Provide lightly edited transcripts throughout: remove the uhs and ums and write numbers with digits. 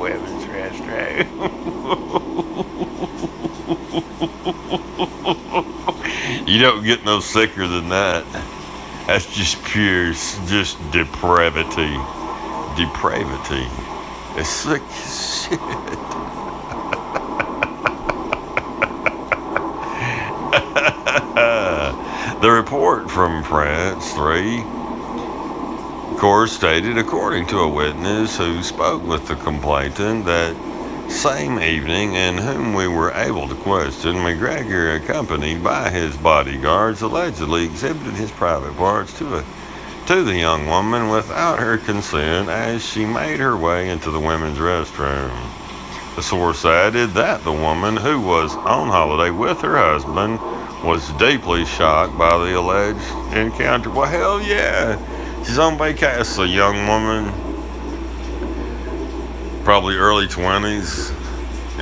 women's restroom. You don't get no sicker than that. That's just pure, just depravity. Depravity. It's sick as shit. The report from France 3 Corse stated, according to a witness who spoke with the complainant that same evening and whom we were able to question, McGregor, accompanied by his bodyguards, allegedly exhibited his private parts to the young woman without her consent as she made her way into the women's restroom. The source added that the woman, who was on holiday with her husband, was deeply shocked by the alleged encounter. Well, hell yeah. She's on vacation. It's a young woman, probably early 20s,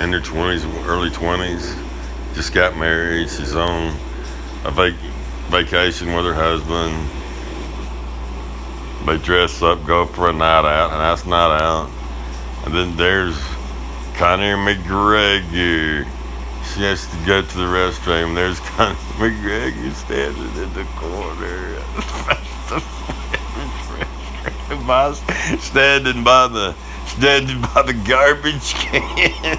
in her 20s, early 20s. Just got married. She's on a vacation with her husband. They dress up, go for a night out, a nice night out. And then there's Conor McGregor. She has to go to the restroom. There's Conor McGregor standing in the corner. Standing by the garbage can.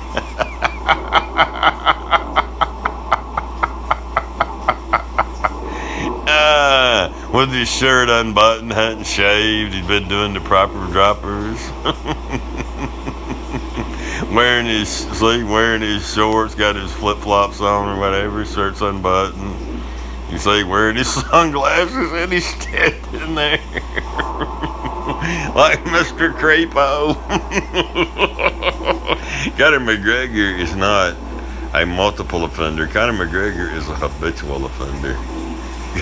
With his shirt unbuttoned, hadn't shaved, he'd been doing the proper droppers. wearing his shorts, got his flip-flops on or whatever, shirt's unbuttoned. You see, wearing his sunglasses, and he's standing there like Mr. Creepo. Conor McGregor is not a multiple offender. Conor McGregor is a habitual offender.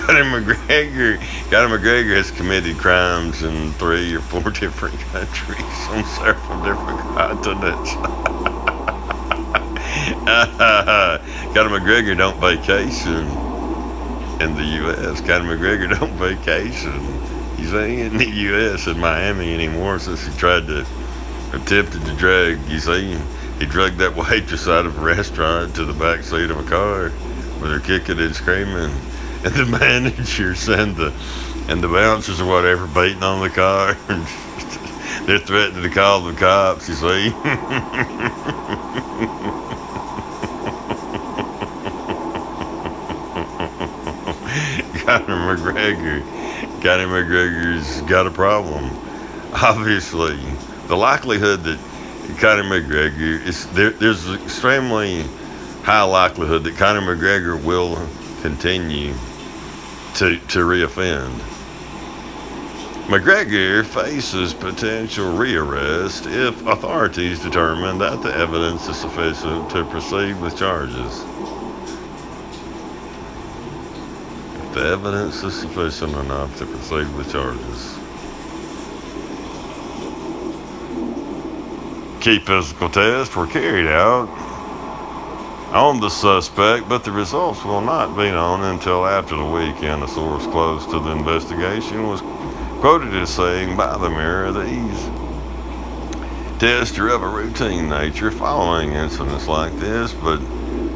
Conor McGregor has committed crimes in 3 or 4 different countries on several different continents. Conor McGregor don't vacation in the U.S. Conor McGregor don't vacation. He's ain't in the U.S. in Miami anymore since he attempted to drag. You see, he dragged that waitress out of a restaurant to the back seat of a car with her kicking and screaming, and the managers and the bouncers or whatever beating on the car. They're threatening to call the cops. You see. Conor McGregor's got a problem. Obviously, the likelihood that Conor McGregor there's an extremely high likelihood that Conor McGregor will continue to reoffend. McGregor faces potential rearrest if authorities determine that the evidence is sufficient to proceed with charges. The evidence is sufficient enough to proceed with charges. Key physical tests were carried out on the suspect, but the results will not be known until after the weekend. A source close to the investigation was quoted as saying by the Mirror, these tests are of a routine nature following incidents like this, but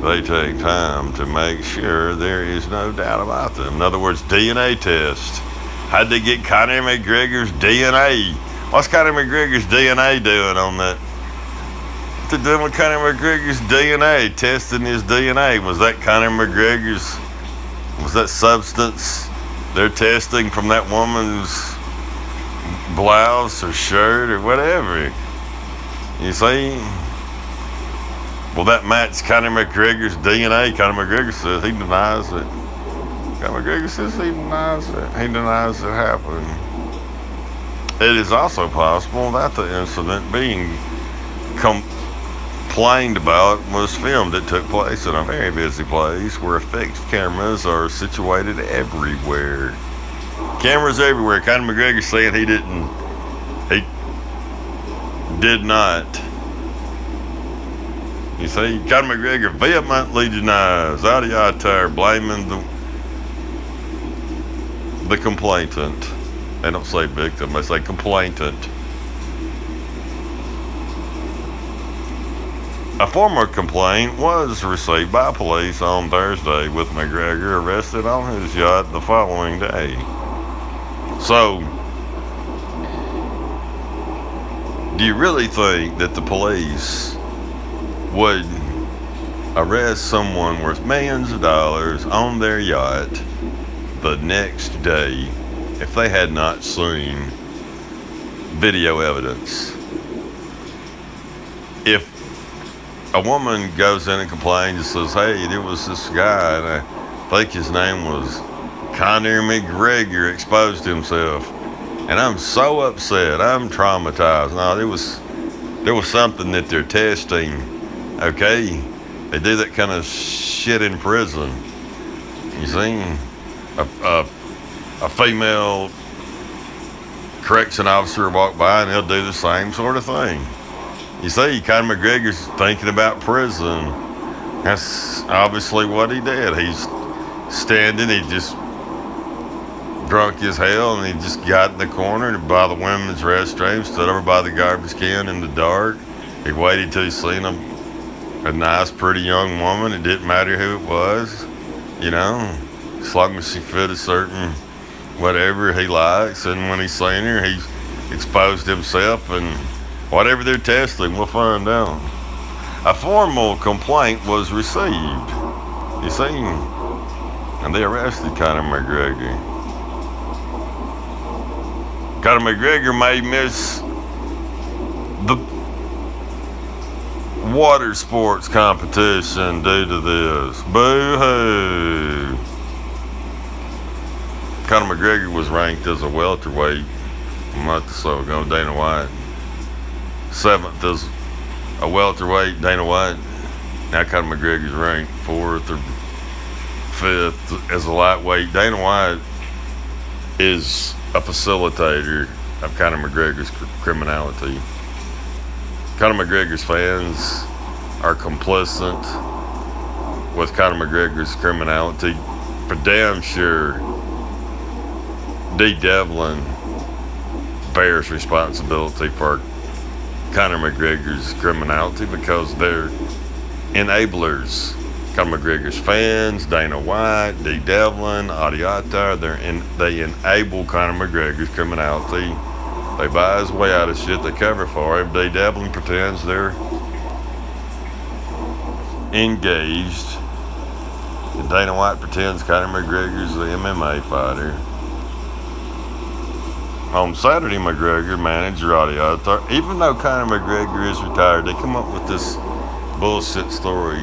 they take time to make sure there is no doubt about them. In other words, DNA test. How'd they get Conor McGregor's DNA? What's Conor McGregor's DNA doing on that? What they're doing with Conor McGregor's DNA, testing his DNA. Was that Conor McGregor's, was that substance they're testing from that woman's blouse or shirt or whatever? You see? Will that match Conor McGregor's DNA? Conor McGregor says he denies it. Conor McGregor says he denies it. He denies it happened. It is also possible that the incident being complained about was filmed. It took place in a very busy place where fixed cameras are situated everywhere. Cameras everywhere. Conor McGregor saying he did not. You see, Conor McGregor vehemently denies, out there, blaming the complainant. They don't say victim, they say complainant. A former complaint was received by police on Thursday, with McGregor arrested on his yacht the following day. So, do you really think that the police would arrest someone worth millions of dollars on their yacht the next day if they had not seen video evidence? If a woman goes in and complains and says, hey, there was this guy, and I think his name was Conor McGregor, exposed himself, and I'm so upset, I'm traumatized. No, there was something that they're testing, okay? They do that kind of shit in prison. You see, a female correction officer walk by and he'll do the same sort of thing. You see, Conor McGregor's thinking about prison. That's obviously what he did. He's standing, he just drunk as hell, and he just got in the corner by the women's restroom, stood over by the garbage can in the dark. He waited till he seen a nice, pretty young woman. It didn't matter who it was, you know, as long as she fit a certain whatever he likes. And when he seen her, he exposed himself, and whatever they're testing, we'll find out. A formal complaint was received, you see, and they arrested Conor McGregor. Conor McGregor may miss the water sports competition due to this. Boo-hoo. Conor McGregor was ranked as a welterweight a month or so ago. Dana White. 7th as a welterweight, Dana White. Now Conor McGregor's ranked 4th or 5th as a lightweight. Dana White is a facilitator of Conor McGregor's criminality. Conor McGregor's fans are complicit with Conor McGregor's criminality. For damn sure, D. Devlin bears responsibility for Conor McGregor's criminality because they're enablers. Conor McGregor's fans, Dana White, D. Devlin, Adiata, they enable Conor McGregor's criminality. They buy his way out of shit, they cover for him. D. Devlin pretends they're engaged. And Dana White pretends Conor McGregor's the MMA fighter. On Saturday, McGregor manager Adiata, even though Conor McGregor is retired, they come up with this bullshit story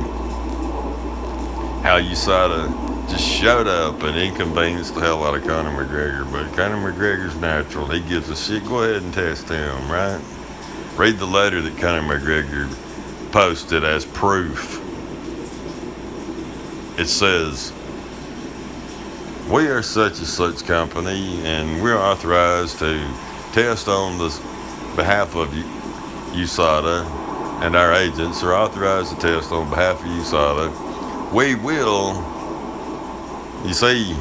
how USADA just showed up and inconvenienced the hell out of Conor McGregor. But Conor McGregor's natural. He gives a shit. Go ahead and test him, right? Read the letter that Conor McGregor posted as proof. It says, we are such and such company, and we're authorized to test on the behalf of USADA, and our agents are authorized to test on behalf of USADA. We will, you see,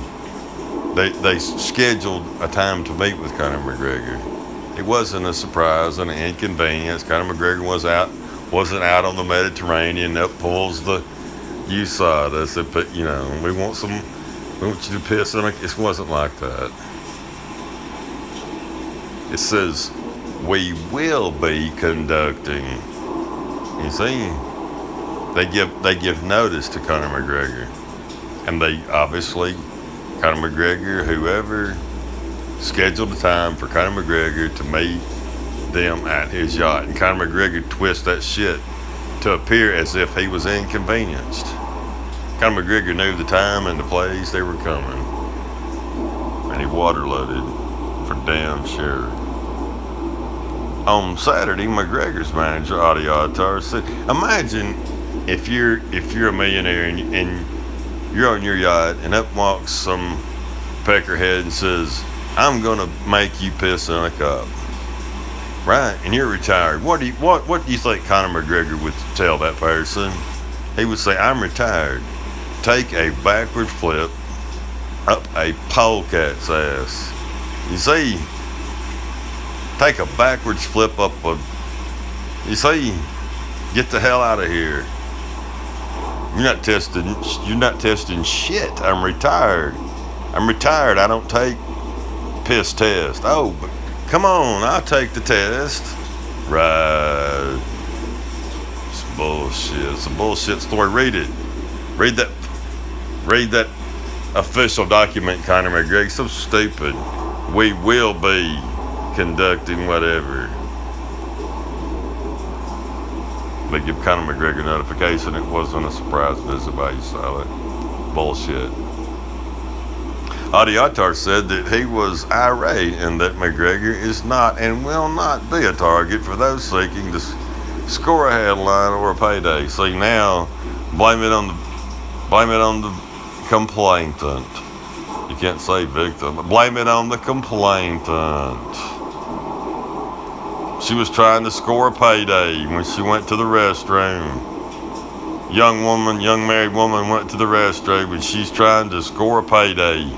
they scheduled a time to meet with Conor McGregor. It wasn't a surprise and an inconvenience. Conor McGregor wasn't out on the Mediterranean that pulls the USADA. Said, but you know, we want you to piss on it. It wasn't like that. It says, we will be conducting. You see, they give notice to Conor McGregor. And they obviously, Conor McGregor, whoever, scheduled a time for Conor McGregor to meet them at his yacht. And Conor McGregor twists that shit to appear as if he was inconvenienced. Conor McGregor knew the time and the place they were coming. And he waterloaded for damn sure. On Saturday, McGregor's manager, Adiata, said, imagine if you're a millionaire and you're on your yacht and up walks some peckerhead and says, I'm gonna make you piss in a cup. Right? And you're retired. What do you think Conor McGregor would tell that person? He would say, I'm retired. Take a backward flip up a polecat's ass. You see, take a backwards flip up you see, Get the hell out of here. You're not testing shit. I'm retired. I don't take piss test. Oh, but come on, I'll take the test. Right. It's bullshit. It's a bullshit story. Read it. Read that. Read that official document, Conor McGregor. So stupid. We will be conducting whatever. They give Conor McGregor notification. It wasn't a surprise visit by you, Silent. Bullshit. Audiatar said that he was irate and that McGregor is not and will not be a target for those seeking to score a headline or a payday. See, now blame it on the complainant. You can't say victim, but blame it on the complainant. She was trying to score a payday when she went to the restroom. Young married woman went to the restroom and she's trying to score a payday.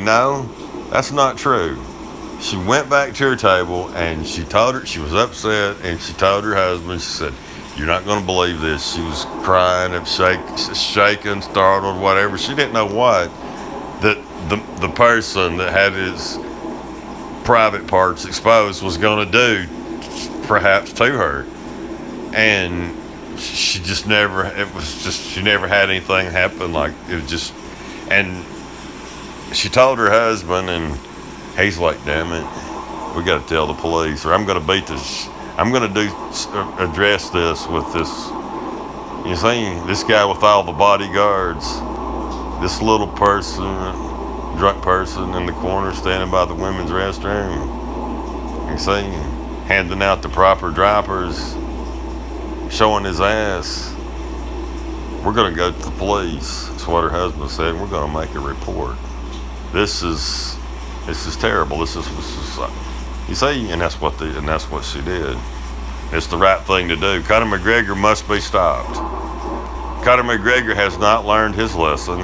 No, that's not true. She went back to her table and she was upset and she told her husband, she said, "You're not going to believe this." She was crying and shaking, startled, whatever. She didn't know what that the person that had his private parts exposed was going to do, perhaps to her. And she never had anything happen. Like, it was just, and she told her husband, and he's like, "Damn it, we got to tell the police, or I'm going to beat this. I'm going to address this with this." You see, this guy with all the bodyguards, this little person, drunk person in the corner standing by the women's restroom. You see, handing out the proper droppers, showing his ass. "We're going to go to the police." That's what her husband said. "We're going to make a report. This is terrible. This is you see," and that's what she did. It's the right thing to do. Conor McGregor must be stopped. Conor McGregor has not learned his lesson.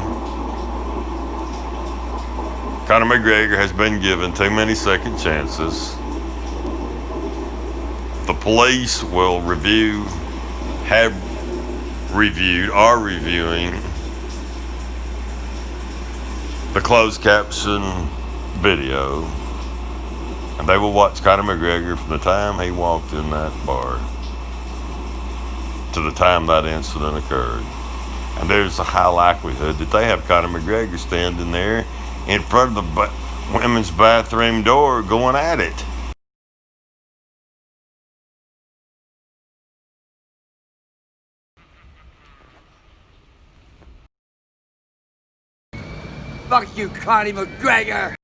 Conor McGregor has been given too many second chances. The police are reviewing the closed caption video, and they will watch Conor McGregor from the time he walked in that bar to the time that incident occurred. And there's a high likelihood that they have Conor McGregor standing there in front of the women's bathroom door going at it. Fuck you, Conor McGregor!